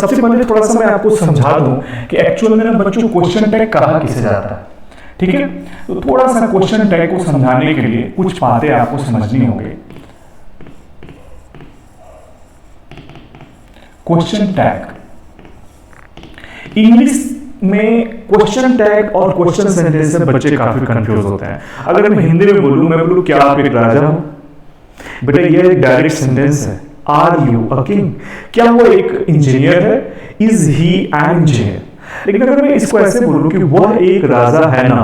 सबसे पहले थोड़ा सा मैं आपको समझा दूं कि एक्चुअल में ना बच्चों क्वेश्चन टैग कहा किसे जाता है, ठीक है। तो थोड़ा सा क्वेश्चन टैग को समझाने के लिए कुछ बातें आपको समझनी होंगी। क्वेश्चन टैग, इंग्लिश में क्वेश्चन टैग और क्वेश्चन सेंटेंस से बच्चे काफी कंफ्यूज होते हैं। अगर मैं हिंदी में बोलूं, मैं बोलूं क्या आप एक राजा हो? बेटा ये एक डायरेक्ट सेंटेंस है। Are you a king? क्या वो एक इंजीनियर है? Is he an engineer? लेकिन अगर मैं इसको ऐसे बोलूं कि वह एक राजा है ना,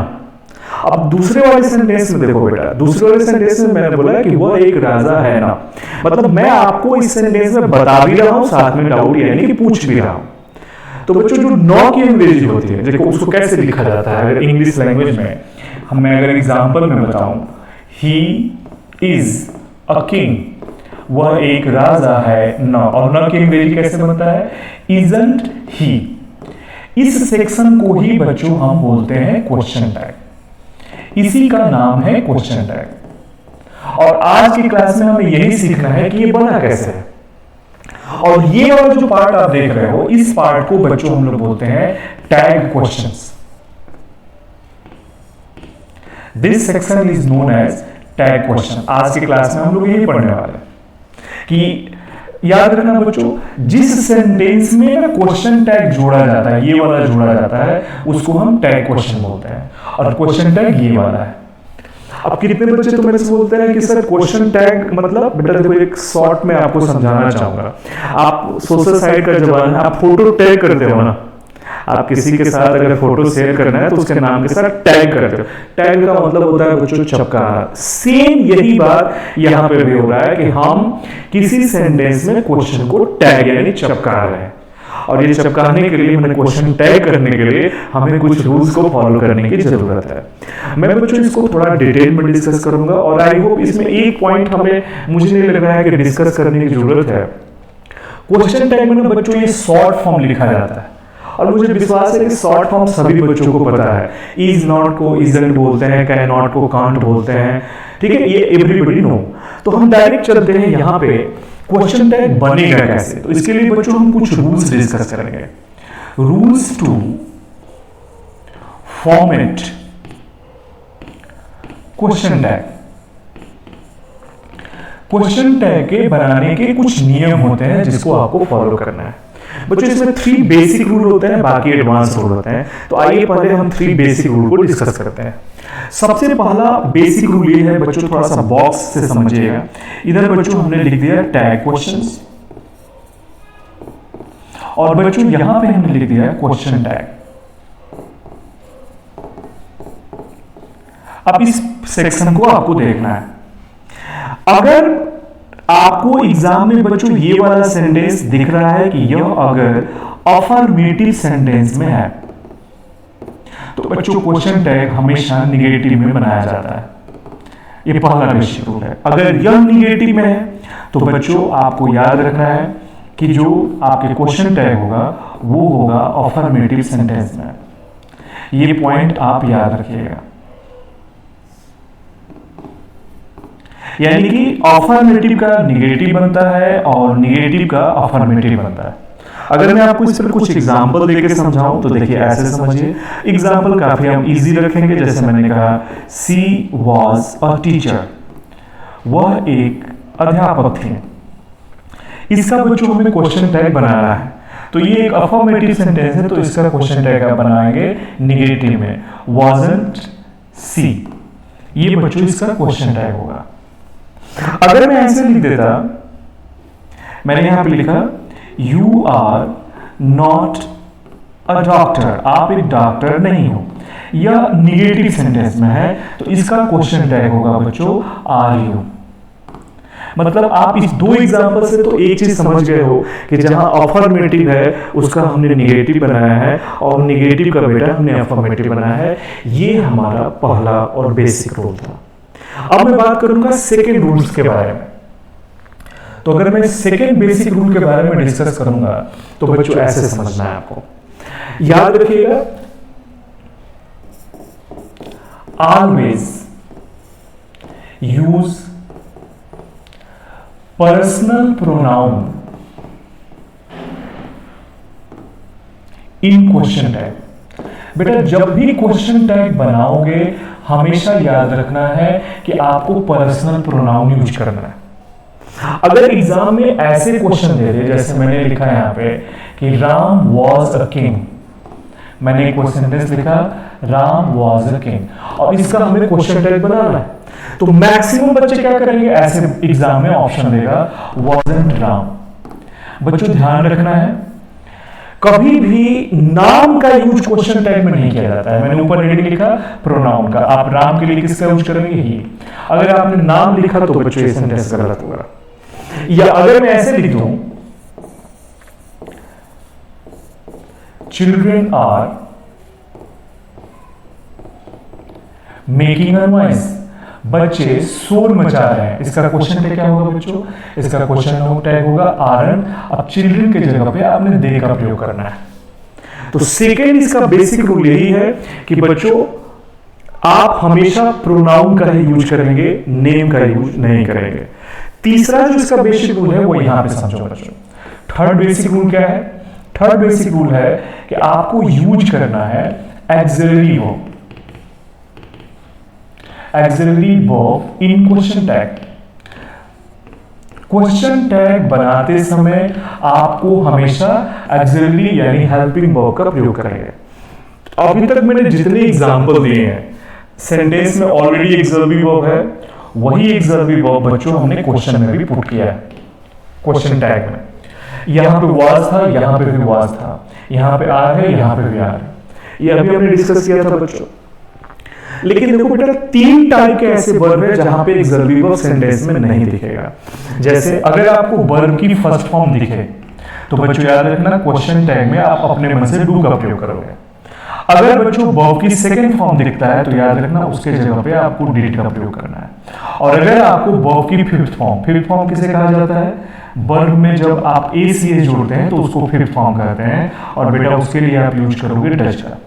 अब दूसरे वाले सेंटेंस में देखो बेटा, दूसरे वाले सेंटेंस में मैंने बोला कि वह एक राजा है ना, मतलब मैं आपको इस सेंटेंस में बता भी रहा हूं, साथ में डाउट यानी कि पूछ भी रहा हूं। तो बच्चों जो नॉ की अंग्रेजी होती है, देखो उसको कैसे लिखा जाता है अगर इंग्लिश लैंग्वेज में मैं अगर एग्जांपल में बताऊं, ही इज अ किंग, वह एक राजा है ना, और ना की अंग्रेजी कैसे बनता है? Isn't he. इस सेक्शन को ही बच्चों हम बोलते हैं क्वेश्चन टैग, इसी का नाम है क्वेश्चन टैग। और आज की क्लास में हमें यही सीखना है कि ये बना कैसे है। और ये वाला जो पार्ट आप देख रहे हो, इस पार्ट को बच्चों हम लोग बोलते हैं tag questions. This section is known as tag question. आज की क्लास में हम लोग यही पढ़ने वाले हैं कि याद रखना बच्चों, जिस सेंटेंस में ना क्वेश्चन टैग जोड़ा जाता है, ये वाला जोड़ा जाता है, उसको हम टैग क्वेश्चन बोलते हैं। और क्वेश्चन टैग ये वाला है। अब कितने बच्चे तो मेरे से बोलते हैं कि सर क्वेश्चन टैग मतलब, बेटा देखो एक शॉर्ट में आपको समझाना चाहूंगा। आप सोशल साइट का जमाना है, आप फोटो टैग करते हो ना, आप किसी के साथ अगर फोटो शेयर करना है तो उसके नाम के साथ टैग करते हो। टैग का मतलब होता है बच्चों चपकाना। सेम यही बात यहाँ पे भी हो रहा है कि हम किसी सेंटेंस में क्वेश्चन को टैग यानी चपका रहे हैं। और ये चिपकाने के लिए, मैंने क्वेश्चन टैग करने के लिए हमें कुछ रूल्स को फॉलो करने की जरूरत है। मैं बच्चों इसको थोड़ा डिटेल में डिस्कस करूंगा और आई होप इसमें एक पॉइंट हमें, मुझे नहीं लग रहा है कि डिस्कस करने की जरूरत है। क्वेश्चन टैग में बच्चों ये शॉर्ट फॉर्म लिखा जाता है और मुझे विश्वास है कि शॉर्ट फॉर्म सभी बच्चों को पता है। इज नॉट को इजंट बोलते हैं, कैन नॉट को कांट बोलते हैं, ठीक है, ये एवरीबॉडी नो। तो हम डायरेक्ट चलते हैं यहाँ पे क्वेश्चन टैग बनेगा कैसे। तो इसके लिए बच्चों हम कुछ रूल्स डिस्कस करेंगे। Rules to format question tag. Question tag के बनाने के कुछ नियम होते हैं जिसको आपको फॉलो करना है। बच्चों इसमें 3 बेसिक रूल होते हैं, बाकी एडवांस रूल होते हैं। तो आइए पहले हम 3 बेसिक रूल को डिस्कस करते हैं। सबसे पहला बेसिक रूल ये है बच्चों, थोड़ा सा बॉक्स से समझिएगा। इधर बच्चों हमने लिख दिया टैग क्वेश्चंस और बच्चों यहां पे हमने लिख दिया क्वेश्चन टैग। अब इस सेक्शन को आपको देखना है। अगर आपको एग्जाम में बच्चों ये वाला सेंटेंस दिख रहा है कि यह अगर अफर्मेटिव सेंटेंस में है तो बच्चों क्वेश्चन टैग हमेशा निगेटिव में बनाया जाता है। ये पहला बेसिक रूल है। अगर यह निगेटिव में है तो बच्चों आपको याद रखना है कि जो आपके क्वेश्चन टैग होगा वो होगा अफर्मेटिव सेंटेंस में। ये पॉइंट आप याद रखिएगा। यानी कि अफर्मेटिव का निगेटिव बनता है और निगेटिव का अफर्मेटिव बनता है। अगर मैं आपको इस पर कुछ एग्जांपल देके समझाऊं तो देखिए ऐसे समझिए। एग्जांपल काफी हम इजी रखेंगे। जैसे मैंने कहा सी वॉज अ टीचर, वह एक अध्यापक थे। इसका बच्चों हमें क्वेश्चन टैग बनाना है। तो ये एक अफर्मेटिव सेंटेंस है तो इसका क्वेश्चन टैग आप बनाएंगे निगेटिव में, wasn't सी। ये बच्चों इसका क्वेश्चन टैग होगा। अगर मैं ऐसे लिख देता, मैंने यहां पे लिखा you are not a doctor, आप एक डॉक्टर नहीं हो, यह निगेटिव सेंटेंस में है तो इसका क्वेश्चन टैग होगा बच्चों आर यू। मतलब आप इस 2 एग्जांपल से तो एक चीज समझ गए हो कि जहां अफर्मेटिव है उसका हमने निगेटिव बनाया है और निगेटिव का बेटा हमने अफर्मेटिव बनाया है। ये हमारा पहला और बेसिक रूल था। अब मैं बात करूंगा सेकेंड रूल्स के बारे में। तो अगर मैं सेकेंड बेसिक रूल के बारे में डिस्कस करूंगा तो बच्चों ऐसे समझना है आपको। याद रखिएगा, ऑलवेज यूज पर्सनल प्रोनाउन इन क्वेश्चन टैग। बेटा जब भी क्वेश्चन टैग बनाओगे हमेशा याद रखना है कि आपको पर्सनल प्रोनाउन यूज करना है। अगर एग्जाम में ऐसे क्वेश्चन दे दे जैसे मैंने लिखा है यहाँ पे कि राम वॉज अ किंग, मैंने एक सेंटेंस लिखा राम वॉज अ किंग और इसका हमें क्वेश्चन टैग बनाना है, तो मैक्सिमम बच्चे क्या करेंगे, ऐसे एग्जाम में ऑप्शन देगा वॉजंट राम। बच्चों ध्यान रखना है कभी भी नाम का यूज क्वेश्चन टैग में नहीं किया जाता है। मैंने ऊपर हेडिंग लिखा प्रोनाउन का, आप राम के लिए किसका यूज करेंगे ही। अगर आपने नाम लिखा तो बच्चों ये सेंटेंस गलत होगा। या अगर मैं ऐसे लिख दूं children are making a noise, बच्चे शोर मचा रहे हैं, इसका क्वेश्चन टैग क्या होगा बच्चों, इसका क्वेश्चन टैग होगा आरन। अब चिल्ड्रन के जगह पे आपने दे का प्रयोग करना है। तो सेकेंड इसका बेसिक रूल यही है कि बच्चों आप हमेशा प्रोनाउन का ही यूज करेंगे, नेम का यूज नहीं करेंगे। तीसरा जो इसका बेसिक रूल है वो यहां पे समझो बच्चों। थर्ड बेसिक रूल क्या है, थर्ड बेसिक रूल है कि आपको यूज करना है axillary verb, axillary verb in question tag. Question tag बनाते समय आपको हमेशा एक्सिलरी यानी हेल्पिंग वर्ब का प्रयोग करेंगे। अभी तक मैंने जितने एग्जांपल दिए हैं सेंटेंस में ऑलरेडी एक्सिलरी वर्ब है, वही एक्सिलरी वर्ब बच्चों हमने क्वेश्चन में भी पुट किया है। क्वेश्चन टैग में यहां पे वाज था, यहां पे भी वाज था, यहां पे आर है, यहां पे भी आर है, ये अभी हमने डिस्कस किया था बच्चों। लेकिन देखो बेटा तीन टाइप के ऐसे वर्ब है जहां पे एक्सिलरी वर्ब सेंटेंस में नहीं दिखेगा। जैसे अगर आपको वर्ब की फर्स्ट फॉर्म दिखे तो बच्चों याद रखना क्वेश्चन टैग में आप अपने मन से डू का प्रयोग करोगे। अगर बच्चों वर्ब की सेकंड फॉर्म दिखता है तो याद रखना उसके जगह पे आपको डिड का प्रयोग करना है। और अगर आपको वर्ब की फिफ्थ फॉर्म किसे कहा जाता है, वर्ब में जब आप ए सी एस जोड़ते हैं तो उसको फिफ्थ फॉर्म कहते हैं और बेटा उसके लिए आप यूज करोगे डज का।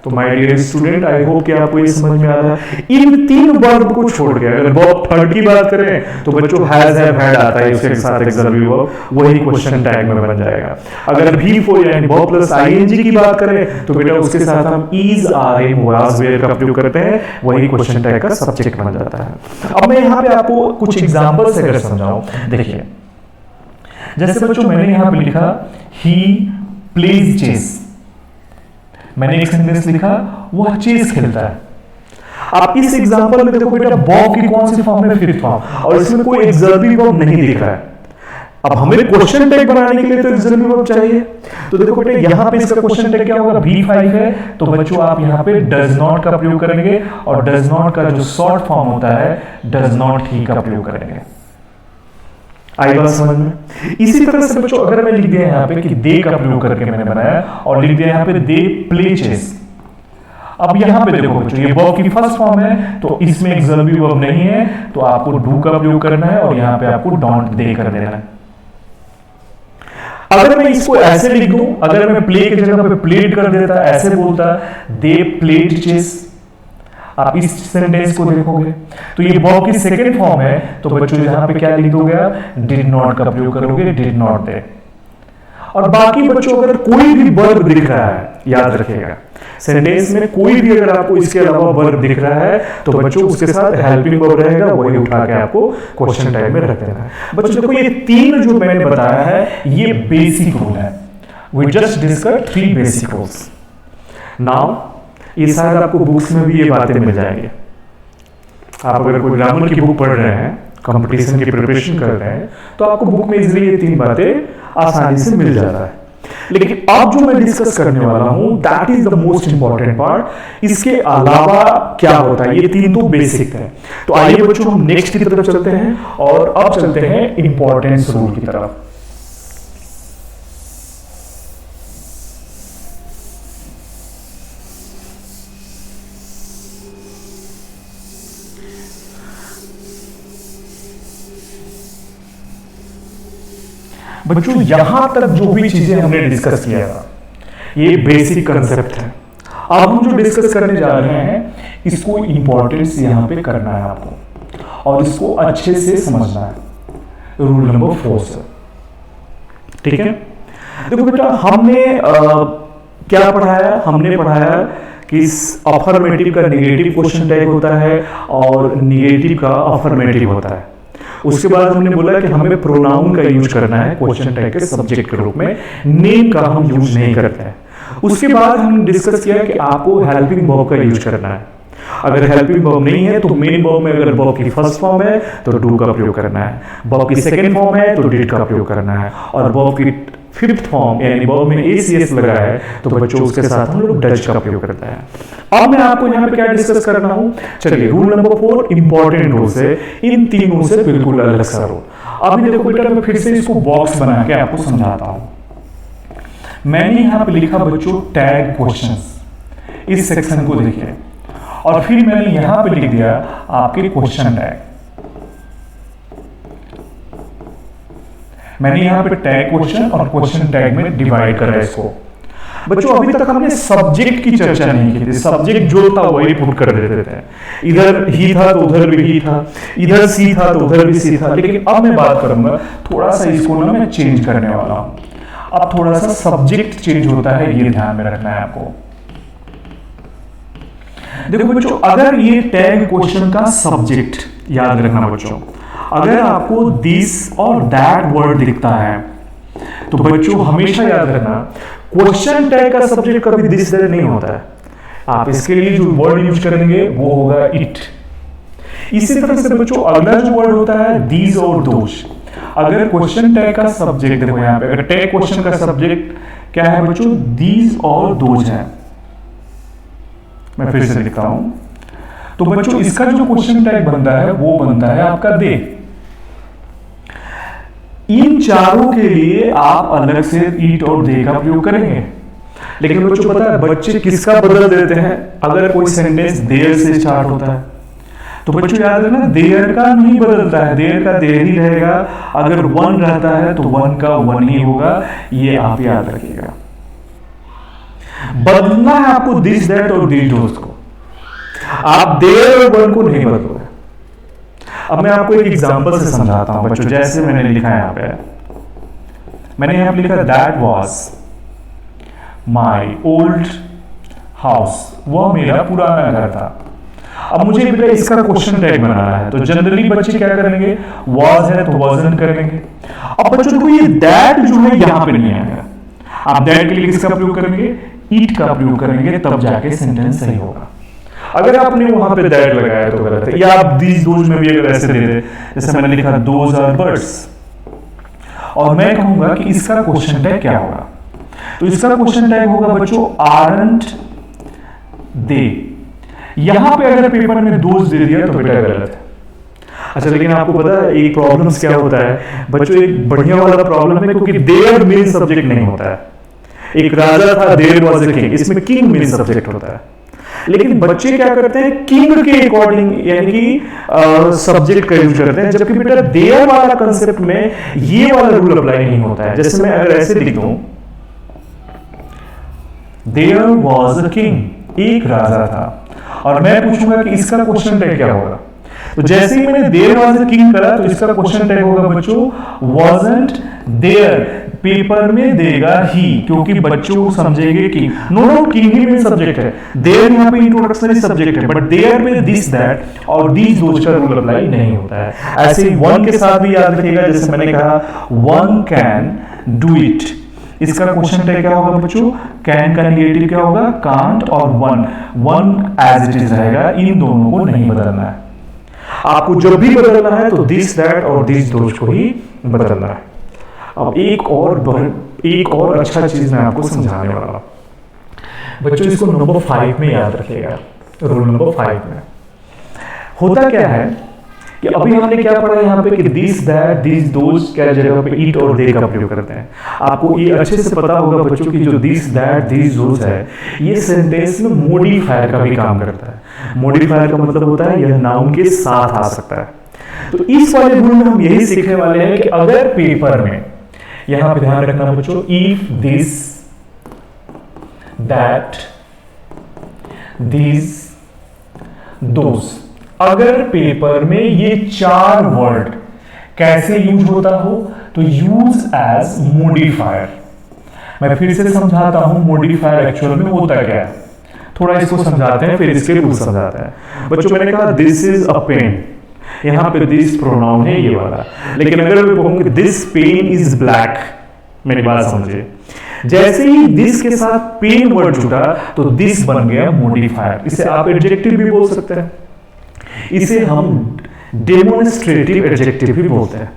तो my dear student I hope कि आपको ये समझ में आ रहा है। इन तीन वर्ब को छोड़ के अगर वर्ब थर्ड की बात करें तो बच्चों हैज हैव हैड आता है, उसके साथ एक्सिलरी वर्ब वही क्वेश्चन टैग में बन जाएगा। अगर V4 यानी वर्ब प्लस आईएनजी की बात करें तो बेटा उसके साथ हम is are am was were का प्रयोग करते हैं, वही क्वेश्चन टैग का सब्जेक्ट बन जाता है। अब मैं यहां पे आपको कुछ एग्जांपल से अगर समझाऊं, देखिए जैसे बच्चों मैंने यहां पे लिखा ही प्लेज चेस, मैंने एक सेंटेंस लिखा वह चेस खेलता है। आप इस एग्जांपल में देखो बेटा वर्ब की कौन सी फॉर्म है, फिफ्थ फॉर्म, और इसमें कोई एक्सिलरी वर्ब नहीं दिख रहा है। अब हमें क्वेश्चन टैग बनाने के लिए तो एक्सिलरी वर्ब चाहिए, तो देखो बेटा यहां पे इसका क्वेश्चन टैग क्या होगा, V5 है, तो बच्चों आप यहां पे डज नॉट का प्रयोग करेंगे और डज नॉट का जो शॉर्ट फॉर्म होता है डज नॉट ही का प्रयोग करेंगे। आई बात समझ में। इसी तरह से बच्चों अगर मैं लिख दिया यहाँ पे कि दे का प्रयोग करके मैंने बनाया और लिख दिया यहाँ पे दे प्ले चेस, अब यहाँ पे देखो बच्चों ये वर्ब की फर्स्ट फॉर्म है तो इसमें एक्सिलरी वर्ब नहीं है, तो आपको डू का प्रयोग करना है और यहाँ पे आपको डोंट दे कर देना है। अगर मैं इसको ऐसे लिख दूं, अगर मैं प्ले की जगह पे प्लेड कर देता, ऐसे बोलता दे प्लेड चेस, आप इस सेंटेंस को देखोगे तो ये वर्ब की सेकंड फॉर्म है, तो बच्चों यहां पे क्या लिख दोगे आप, डिड नॉट का प्रयोग करोगे, डिड नॉट दे। और बाकी बच्चों अगर कोई भी वर्ब दिख रहा है, याद रखिएगा सेंटेंस में कोई भी अगर आपको इसके अलावा वर्ब दिख रहा है तो बच्चों उसके साथ हेल्पिंग वर्ब रहेगा, वही उठा के आपको क्वेश्चन टैग में रख देना है। बच्चों देखो ये तीन जो मैंने बताया है ये बेसिक रूल है, we just discuss 3 basic rules. Now ये शायद आपको बुक्स में भी ये बातें मिल जाएंगे। आप अगर कोई ग्रामर की बुक पढ़ रहे हैं, कंपटीशन की प्रिपरेशन कर रहे हैं, तो आपको बुक में इजीली ये 3 बातें आसानी से मिल जाता है। लेकिन अब जो मैं डिस्कस करने वाला हूं that is the most important part. इसके अलावा क्या होता है, ये 3 तो बेसिक है। तो आइए बच्चों हम नेक्स्ट की तरफ चलते हैं और अब चलते हैं इंपॉर्टेंस रूल की तरफ। बच्चों यहां तक जो भी चीजें हमने डिस्कस किया था ये बेसिक कंसेप्ट है। अब हम जो डिस्कस करने जा रहे हैं इसको इंपॉर्टेंस यहां पे करना है आपको और इसको अच्छे से समझना है। रूल नंबर 4 से, ठीक है। देखो बेटा, हमने क्या पढ़ाया? हमने पढ़ाया कि अफर्मेटिव का नेगेटिव क्वेश्चन टैग होता है और नेगेटिव का अफर्मेटिव होता है। उसके बाद हमने बोला कि हमें प्रोनाउन का यूज करना है क्वेश्चन टैग के सब्जेक्ट के रूप में, नेम का हम यूज नहीं करते हैं। उसके बाद हमने डिस्कस किया कि आपको हेल्पिंग वर्ब का यूज करना है। अगर हेल्पिंग वर्ब नहीं है तो मेन वर्ब में अगर वर्ब की फर्स्ट फॉर्म है तो डू का प्रयोग करना है, वर्ब की सेकंड फॉर्म है तो डिड का प्रयोग करना है, और वर्ब की फिफ्थ फॉर्म यानी वर्ब में एसीएस लगा है तो बच्चों उसके साथ हम लोग डज का प्रयोग करते हैं। अब मैं आपको यहाँ पे क्या डिस्कस करना हूँ, चलिए रूल नंबर 4 इंपॉर्टेंट रूल है, इन तीनों से बिल्कुल अलग सा रूल। अभी देखो बेटा, मैं फिर से इसको बॉक्स बना के आपको समझाता हूँ। मैंने यहाँ पे लिखा बच्चों टैग क्वेश्चंस, इस सेक्शन को देखिए, और फिर मैंने यहां पे लिख दिया आपके क्वेश्चन टैग। मैंने यहां पे टैग क्वेश्चन और क्वेश्चन टैग में डिवाइड करा है इसको। बच्चों अभी तक हमने सब्जेक्ट की चर्चा नहीं की थी, सब्जेक्ट जो था वही पुट कर देते थे, इधर ही था तो उधर भी ही था, इधर सी था तो उधर भी सी था। लेकिन अब मैं बात करूंगा थोड़ा सा इसको ना मैं चेंज करने वाला हूं। अब थोड़ा सा सब्जेक्ट चेंज होता है, ये ध्यान में रखना है आपको। देखो बच्चों, अगर ये टैग क्वेश्चन का सब्जेक्ट याद रखना बच्चों, अगर आपको दिस और दैट वर्ड दिखता है तो बच्चों हमेशा याद रखना क्वेश्चन टैग का सब्जेक्ट कभी दिस दैट नहीं होता है। आप इसके लिए जो वर्ड यूज करेंगे वो होगा इट। इसी तरह से बच्चों अगला जो वर्ड होता है दीज और दोज। अगर क्वेश्चन टैग का सब्जेक्ट देखो यहाँ पे, अगर टैग क्वेश्चन का सब्जेक्ट क्या है बच्चों, दीज और दोज है। मैं फिर से लिखता हूं, तो बच्चों इसका जो क्वेश्चन टैग बनता है वो बनता है आपका दे। इन चारों के लिए आप अलग से ईट और दे का प्रयोग करेंगे। लेकिन बच्चों पता है बच्चे किसका बदल देते हैं? अगर कोई सेंटेंस देयर से स्टार्ट होता है तो बच्चों याद रखना देयर का नहीं बदलता है, देयर का देयर ही रहेगा। अगर वन रहता है तो वन का वन ही होगा, ये आप याद रखिएगा। बदलना है आपको दिस दैट और दीज दोज को, आप देयर और वन को नहीं बदलोगे। अब मैं आपको एक एग्जांपल से समझाता हूं बच्चों, जैसे मैंने लिखा है यहाँ पे, मैंने यहाँ पे लिखा that was my old house, वह मेरा पुराना घर था। अब मुझे बेटा इसका क्वेश्चन टैग बनाना है, तो जनरली बच्चे क्या करेंगे, वाज है तो वाजंट करेंगे। अब बच्चों देखो ये दैट जो है यहाँ पे नहीं आएगा, आप दैट के लिए किसका प्रयोग करेंगे, ईट का प्रयोग करेंगे, तब जाके सेंटेंस सही होगा। अगर आपने वहां पे दैट लगाया तो गलत है, या आप दीज दोज में भी अगर ऐसे दे दे, जैसे मैंने लिखा दोज आर बर्ड्स, और मैं कहूंगा कि इसका क्वेश्चन टैग क्या होगा, तो इसका क्वेश्चन टैग होगा बच्चों आरंट दे। यहां पे अगर पेपर में दोज दे दिया तो बेटा गलत है। अच्छा, लेकिन आपको पता है एक प्रॉब्लम क्या होता है बच्चों, एक बढ़िया वाला प्रॉब्लम है, क्योंकि देयर मेन सब्जेक्ट नहीं होता है। एक राजा था, देयर वाज अ किंग, इसमें किंग मेन सब्जेक्ट होता है। लेकिन बच्चे क्या करते हैं, किंग के अकॉर्डिंग यानी कि सब्जेक्ट का यूज करते हैं, जबकि बेटा देयर वाला कंसेप्ट में ये वाला रूल अप्लाई नहीं होता है। जैसे मैं अगर ऐसे लिख दूं, देयर वाज अ किंग, एक राजा था, और मैं पूछूंगा कि इसका क्वेश्चन टैग क्या होगा, तो जैसे ही मैंने देयर वाज अ किंग करा तो इसका क्वेश्चन टैग होगा बच्चों वाजंट देयर। पेपर में देगा ही, क्योंकि बच्चों समझेंगे कि नो किंग ही मेन सब्जेक्ट है, देयर यहाँ पे इंट्रोडक्शनरी सब्जेक्ट है, बट देयर में दिस दैट और दीज दोज का रूल अप्लाई नहीं होता है। ऐसे ही वन के साथ भी याद रखिएगा, जैसे मैंने कहा वन कैन डू इट, इसका क्वेश्चन टैग क्या होगा बच्चों, कैन का नेगेटिव क्या होगा, कांट, और one, one as it is रहेगा, इन दोनों को नहीं बदलना है। आपको जब भी बदलना है तो दिस दैट और दिस दोज को ही बदलना है। अब एक और अच्छा चीज मैं आपको समझाने वाला हूं बच्चों, इसको नंबर 5 में याद रखिएगा। रूल नंबर 5 में होता क्या है कि अभी हमने क्या पढ़ा यहाँ पे कि दिस दैट दिस दोज क्या जगह पे ईट और दे का प्रयोग करते हैं। आपको ये अच्छे से पता होगा बच्चों की जो दिस दैट दिस दोज है ये सेंटेंस में मॉडिफायर का भी काम करता है। मॉडिफायर का मतलब होता है यह नाउन के साथ आ सकता है। तो इस वाले रूल में हम यही सीखने वाले हैं कि अगर पेपर में, यहां पे ध्यान रखना बच्चों, if this that this those, अगर पेपर में ये 4 वर्ड कैसे यूज होता हो तो यूज एज मॉडिफायर। मैं फिर से समझाता हूं मॉडिफायर एक्चुअल में होता क्या है, थोड़ा इसको समझाते हैं फिर इसके रूल समझाते हैं। बच्चों मैंने कहा दिस इज अ पेन, यहाँ पे दिस प्रोनाउन है ये वाला, लेकिन अगर मैं कहूँ कि दिस पेन इज ब्लैक, मेरी बात समझिए, जैसे ही दिस के साथ पेन वर्ड जुड़ा तो दिस बन गया मॉडिफायर। इसे आप एडजेक्टिव भी बोल सकते हैं, इसे हम डेमोन्स्ट्रेटिव एडजेक्टिव भी बोलते हैं।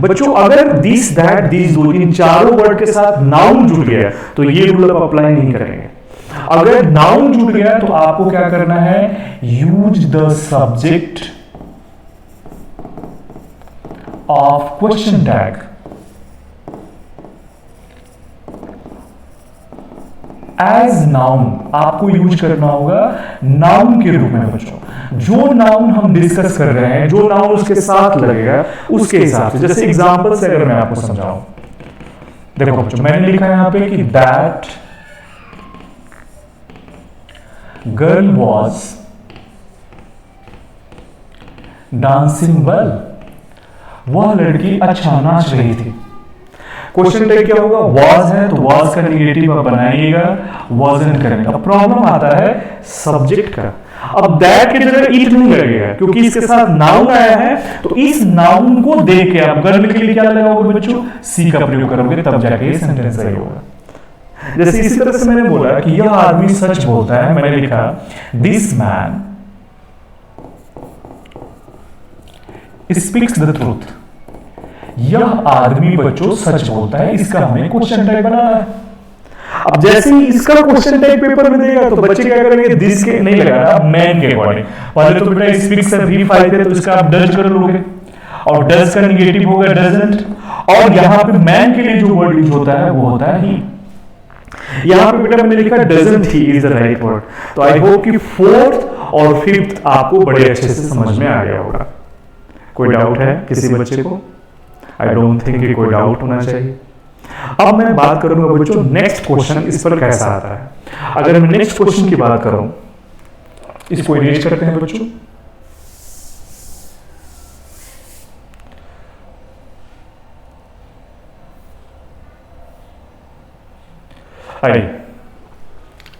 बच्चों अगर दिस दैट दिस दो इन चारों वर्ड के साथ नाउन जुड़ गया तो ये रूल आप अप्लाई नहीं करेंगे। अगर नाउन जुड़ गया तो आपको क्या करना है, use the subject of question tag as noun, आपको यूज करना होगा नाउन के रूप में। बच्चों जो नाउन हम डिस्कस कर रहे हैं, जो नाउन उसके साथ लगेगा उसके हिसाब से, जैसे एग्जांपल से अगर मैं आपको समझाऊं, देखो बच्चों मैंने लिखा है यहां पे कि that girl was dancing well, वह लड़की अच्छा नाच रही थी। क्वेश्चन टैग क्या होगा, वाज है तो वाज का निगेटिव आप बनाइएगा, वाजंट करेंगे। अब प्रॉब्लम आता है सब्जेक्ट का, अब दैट की जगह इट नहीं लगेगा क्योंकि इसके साथ नाउन आया है, तो इस नाउन को देख के आप गर्ल के लिए क्या लगाओगे बच्चों, सी का प्रयोग करोगे, तब जाके ये सेंटेंस सही होगा। जैसे इसी तरह से मैंने बोला कि यह आदमी सच बोलता है, मैंने लिखा this man speaks the truth, यह आदमी बच्चों सच बोलता है, इसका हमें क्वेश्चन टैग बनाना है। अब जैसे ही इसका क्वेश्चन टैग पेपर में देगा तो बच्चे क्या करेंगे, दिस के नहीं लगाना, मैन के अकॉर्डिंग। पहले तो बेटा स्पीक्स से V5 थे तो इसका आप डज कर लोगे, और डज का निगेटिव होगा डजंट, और यहां पे मैन के लिए जो वर्ड यूज होता है वो होता है ही। यहां पे बेटा मैंने लिखा doesn't he is the right word. तो आई होप कि फोर्थ और फिफ्थ आपको बड़े अच्छे से समझ में आ गया होगा। कोई डाउट है किसी बच्चे को? आई डोंट थिंक कि कोई डाउट होना चाहिए। अब मैं बात करूंगा बच्चों नेक्स्ट क्वेश्चन इस पर कैसा आता है। अगर मैं नेक्स्ट क्वेश्चन की बात करूं, इसको इरेज करते हैं बच्चों। आइए,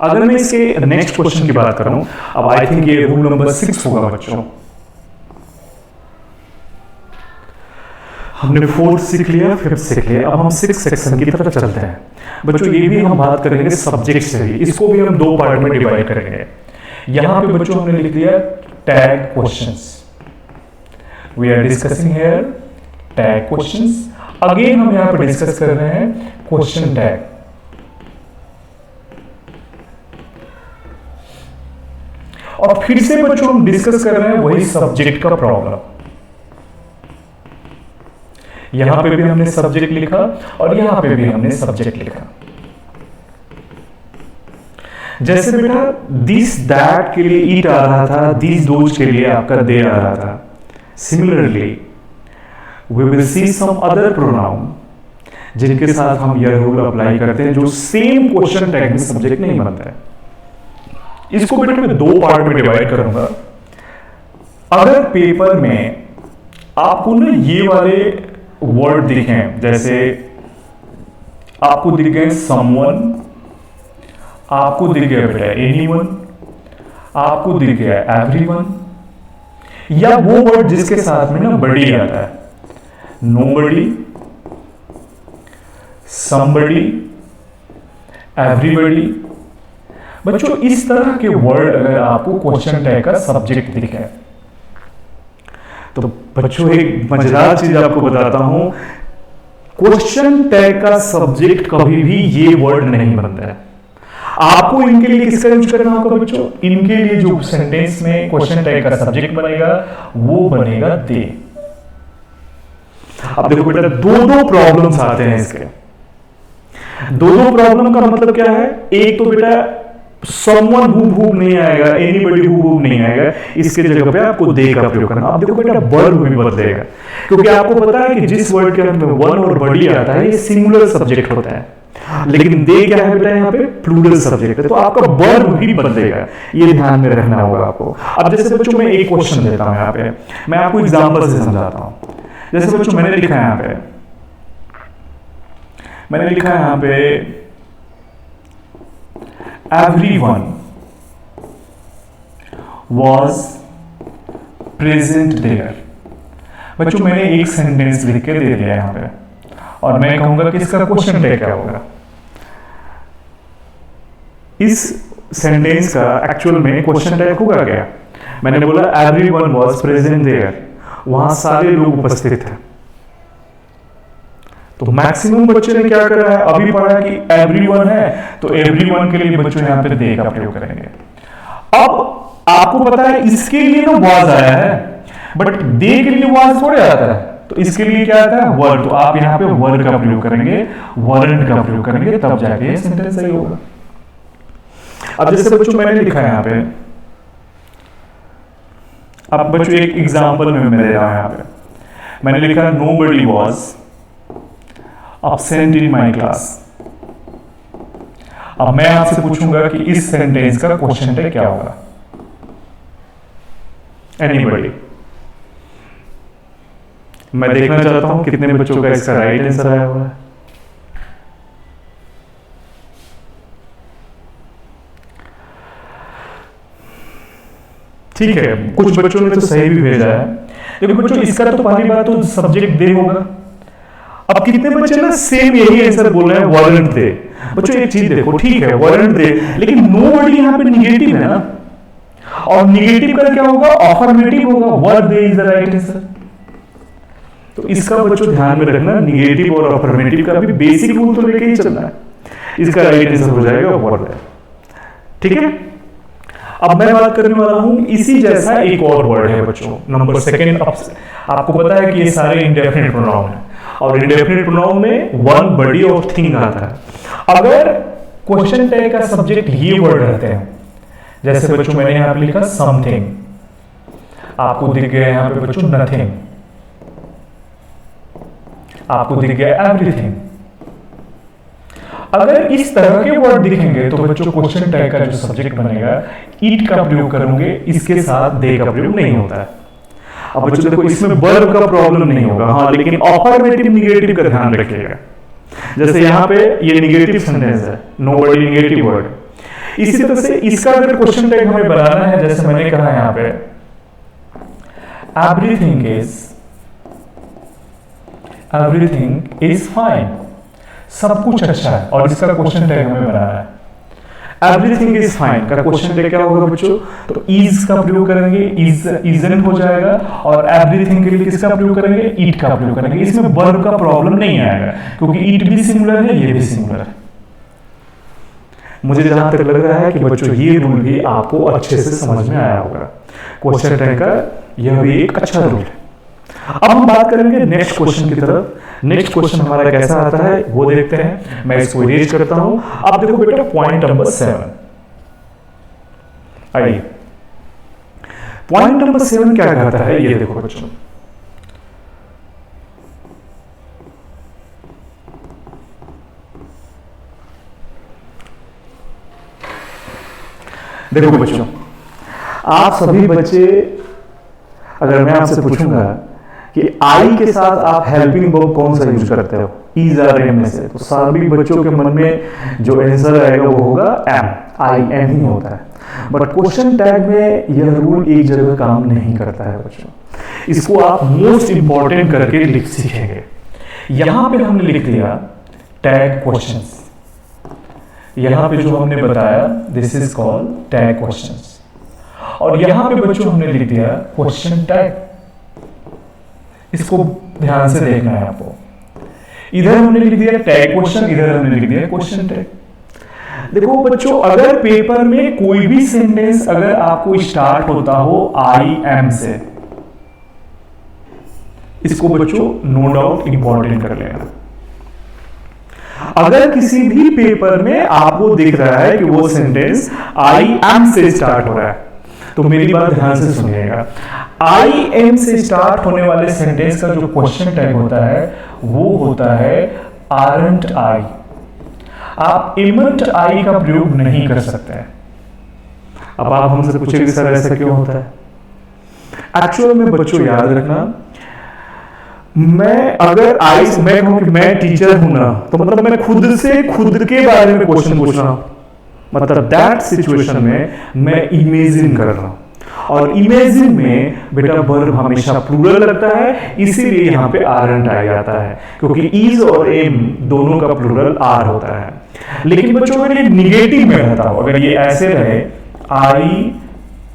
अगर मैं इसके नेक्स्ट क्वेश्चन की बात करूं, अब आई थिंक ये रूल नंबर 6 होगा बच्चों। हमने फोर्थ सीख लिया, फिफ्थ सीख लिया, अब हम सिक्स सेक्शन की तरफ चलते हैं बच्चों। ये भी हम बात करेंगे सब्जेक्ट से भी, इसको भी हम दो पार्ट में डिवाइड करेंगे। यहां पे बच्चों हमने लिख दिया tag questions, we are discussing here tag questions. Again हम यहां पे डिस्कस कर रहे हैं क्वेश्चन टैग। और फिर से बच्चों हम डिस्कस कर रहे हैं वही सब्जेक्ट का प्रॉब्लम। यहां पे भी हमने सब्जेक्ट लिखा और यहां पे भी हमने सब्जेक्ट लिखा। जैसे बेटा दिस दैट के लिए ईट आ रहा था, दिस दोज के लिए आपका दे आ रहा था। Similarly we will see some other pronoun जिनके साथ हम यह रूल अप्लाई करते हैं, जो सेम क्वेश्चन टैग में सब्जेक्ट नहीं बनता है। इसको बेटा मैं दो पार्ट में डिवाइड करूंगा। अगर पेपर में आपको ना ये वाले वर्ड दिखें, जैसे आपको दिख गए समवन, आपको दिख गया बेटा एनीवन, आपको दिख गया एवरीवन, या वो वर्ड जिसके साथ में ना बड़ी आता है, नोबडी, समबडी, एवरीबडी। बच्चों इस तरह के वर्ड अगर आपको क्वेश्चन टैग का सब्जेक्ट दिखे, तो बच्चों एक मजेदार चीज आपको बताता हूं, क्वेश्चन टैग का सब्जेक्ट कभी भी ये वर्ड नहीं बनता है। आपको इनके लिए किसका यूज करना होगा बच्चों? इनके लिए जो सेंटेंस में क्वेश्चन टैग का सब्जेक्ट बनेगा वो बनेगा दे। अब देखो बेटा दो प्रॉब्लम्स आते हैं इसके। दो प्रॉब्लम का मतलब क्या है? एक तो बेटा समवन हु नहीं आएगा, एनीबॉडी हु नहीं आएगा, इसके जगह पे आपको दे का प्रयोग करना। अब देखो बेटा वर्ब भी बदलेगा, क्योंकि आपको पता है कि जिस वर्ड के अंत में वन और बड़ी आता है ये सिंगुलर सब्जेक्ट होता है, लेकिन दे क्या है बेटा यहाँ पे प्लूरल सब्जेक्ट है, तो आपका वर्ब भी बदलेगा, ये ध्यान में रखना होगा आपको। अब जैसे बच्चों मैं एक क्वेश्चन देता हूं यहाँ पे, मैं आपको एग्जाम्पल से समझाता हूं। जैसे बच्चों मैंने लिखा है यहाँ पे everyone was present there। बच्चों मैंने एक सेंटेंस लिख के दे दिया यहां पे और मैं कहूंगा कि इसका क्वेश्चन टैग क्या होगा। इस सेंटेंस का एक्चुअल में क्वेश्चन टैग होगा क्या? मैंने बोला एवरीवन वाज प्रेजेंट देयर, वहां सारे लोग उपस्थित थे। तो मैक्सिमम बच्चे ने क्या करा है, अभी पढ़ा कि एवरीवन है तो एवरीवन के लिए बच्चों यहां पे दे का प्रयोग करेंगे। अब आपको पता है इसके लिए ना वाज आया है, बट दे के लिए वाज थोड़े आता है, तो इसके लिए क्या आता है वर। तो आप यहां पे वर का प्रयोग करेंगे, वरंट का प्रयोग करेंगे, तब जाके ये सेंटेंस सही होगा। अब जैसे बच्चों मैंने लिखा है यहां पे, अब बच्चों एक एग्जांपल में मैं दे रहा हूं यहां पे, मैंने लिखा nobody was absent in my class। अब मैं आपसे पूछूंगा कि इस सेंटेंस का क्वेश्चन टैग क्या होगा? एनीबॉडी? मैं देखना चाहता हूं कितने बच्चों का इसका राइट आंसर आया हुआ है। ठीक है, कुछ बच्चों ने तो सही भी भेजा है, लेकिन बच्चों इसका तो पहली बात तो सब्जेक्ट दे होगा। अब कितने बच्चे ना सेम यही आंसर बोल रहे हैं वारंट दे। बच्चों एक चीज देखो, ठीक है वारंट दे, लेकिन नोबडी यहां पे निगेटिव है ना, और निगेटिव का क्या होगा? अफर्मेटिव होगा, वर दे इज द राइट आंसर। तो इसका बच्चों ध्यान में रखना, निगेटिव और अफर्मेटिव का भी बेसिक रूल तो लेके ही चलना है। इसका राइट आंसर हो जाएगा वर दे। ठीक है, अब मैं बात करने वाला हूं इसी जैसा एक और वर्ड है बच्चों, नंबर सेकंड। आपको पता है कि ये सारे इंडेफिनिट प्रोनाउन है, और इंडेफिनिट प्रोनाउन में वन बॉडी ऑफ थिंग आता है। अगर क्वेश्चन टैग का सब्जेक्ट ये वर्ड रहते हैं, जैसे बच्चों मैंने यहां पे लिखा समथिंग, आपको दिख गया यहां पे बच्चों नथिंग, आपको दिख गया एवरीथिंग। अगर इस तरह के वर्ड दिखेंगे तो बच्चों क्वेश्चन टैग का जो सब्जेक्ट बनेगा ईट का प्रयोग करोगे, इसके साथ दे का प्रयोग नहीं होता है। अब बच्चों देखो इसमें वर्ब का प्रॉब्लम नहीं होगा, हाँ, लेकिन अफर्मेटिव निगेटिव का ध्यान रखिएगा। जैसे यहां पे ये निगेटिव सेंटेंस है, नोबडी निगेटिव वर्ड। इसी तरह से इसका अगर क्वेश्चन टैग हमें बनाना है, जैसे मैंने कहा यहां पे एवरीथिंग इज फाइन, सब कुछ अच्छा है, और इसका क्वेश्चन टैग हमें बनाना है एवरीथिंग इज फाइन का क्वेश्चन टैग क्या होगा बच्चों? तो इज का प्रयोग करेंगे, इजंट हो जाएगा, और एवरीथिंग के लिए किसका प्रयोग करेंगे? ईट का प्रयोग करेंगे। इसमें वर्ब का प्रॉब्लम नहीं आएगा, क्योंकि ईट भी सिंगुलर है, ये भी सिंगुलर है। मुझे जहां तक लग रहा है कि बच्चों ये रूल भी आपको अच्छे से समझ में आया होगा। क्वेश्चन टैग का यह भी एक अच्छा रूल है। अब हम बात करेंगे नेक्स्ट क्वेश्चन की तरफ। नेक्स्ट क्वेश्चन हमारा कैसा आता है वो देखते हैं। मैं इसको इरेज करता हूं। अब देखो बेटा पॉइंट नंबर 7, आइए पॉइंट नंबर 7 क्या कहता है ये देखो बच्चों। देखो बच्चों, आप सभी बच्चे, अगर मैं आपसे पूछूंगा कि आई के साथ आप हेल्पिंग वर्ब कौन सा यूज करते हो इज आर एम में से, तो सभी बच्चों के मन में जो आंसर आएगा वो होगा एम, आई एम ही होता है। बट क्वेश्चन टैग में यह रूल एक जगह काम नहीं करता है बच्चों। इसको आप मोस्ट इंपॉर्टेंट करके लिख सीखेंगे। यहां पे हमने लिख दिया टैग क्वेश्चंस, यहां पे जो हमने बताया this is called tag questions, और यहां पे बच्चों हमने लिख दिया क्वेश्चन टैग। इसको ध्यान से देखना है आपको। इधर हमने लिख दिया टैग क्वेश्चन, इधर हमने लिख दिया क्वेश्चन टैग। देखो बच्चों, अगर पेपर में कोई भी सेंटेंस अगर आपको स्टार्ट होता हो आई एम से, इसको बच्चों नो डाउट इंपॉर्टेंट कर लेना। अगर किसी भी पेपर में आपको दिख रहा है कि वो सेंटेंस आई एम से स्टार्ट हो रहा है, तो मेरी बात ध्यान से सुनिएगा। आई एम से स्टार्ट होने वाले सेंटेंस का जो क्वेश्चन टैग होता है वो होता है आरंट आई। आप एमंट आई का प्रयोग नहीं कर सकते हैं। अब आप हमसे पूछेंगे सर ऐसा क्यों होता है? एक्चुअल में बच्चों याद रखना, मैं अगर आई से मैं कहूं कि मैं टीचर हूं ना, तो मतलब मैं खुद से खुद के बारे में क्वेश्चन पूछ रहा हूं। मतलब दैट सिचुएशन में मैं इमेजिन कर रहा हूं, और इमेजिन में बेटा वर्ब हमेशा प्लूरल लगता है, इसीलिए यहां पे आरंट आ जाता है, क्योंकि इज और एम दोनों का प्लूरल आर होता है। लेकिन बच्चों अगर ये निगेटिव में रहता हो, अगर ये ऐसे रहे आई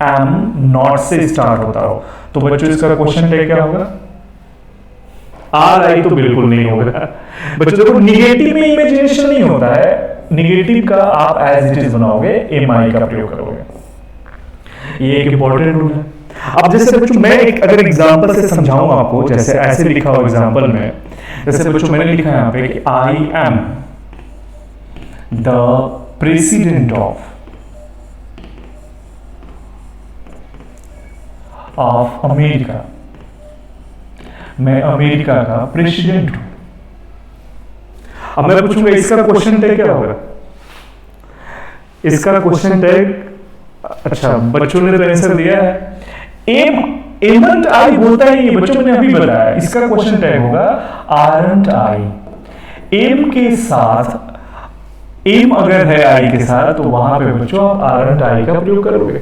एम नॉट से स्टार्ट होता हो, तो बच्चों इसका क्वेश्चन टैग क्या होगा? आर आई तो बिल्कुल नहीं होगा। बच्चों देखो निगेटिव में इमेजिनेशन नहीं होता है, निगेटिव का आप एज इट इज बनाओगे, एम आई का प्रयोग करोगे। ये एक इंपॉर्टेंट रूल है। अब जैसे बच्चों मैं एक अगर एग्जांपल से समझाऊं आपको, जैसे ऐसे लिखा हो एग्जांपल में, जैसे बच्चों मैंने लिखा है यहाँ पे कि I am the president of America, मैं अमेरिका का प्रेसिडेंट हूं। अब मैं पूछूंगा इसका क्वेश्चन टैग क्या होगा? इसका क्वेश्चन टैग, अच्छा बच्चों ने तो आंसर दिया है एम एमंट आई होता ही नहीं, बच्चों मैंने अभी बताया, इसका क्वेश्चन टैग होगा आरंट आई। एम के साथ, एम अगर है आई के साथ, तो वहां पे बच्चों आप आरंट आई का प्रयोग करोगे।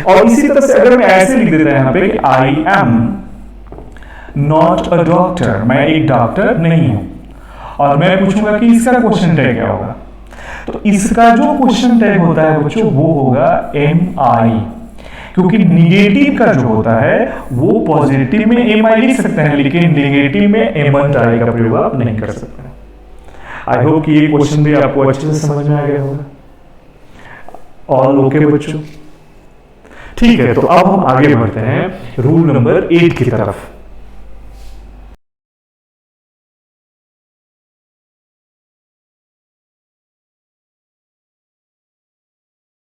और इसी तरह से अगर मैं ऐसे लिख देता है यहां पे I am not a doctor, मैं एक डॉक्टर नहीं हूं, और मैं पूछूंगा कि इसका क्वेश्चन टैग क्या होगा, तो इसका जो क्वेश्चन टैग होता है बच्चों वो होगा एम आई, क्योंकि निगेटिव का जो होता है वो पॉजिटिव में एम आई लिख सकते हैं, लेकिन निगेटिव में एमंट आई का प्रयोग आप नहीं कर सकते। आई होप कि ये क्वेश्चन भी आपको अच्छे से समझ में आ गया होगा। ऑल ओके बच्चों? ठीक है, तो अब हम आगे बढ़ते हैं रूल नंबर 8 की तरफ।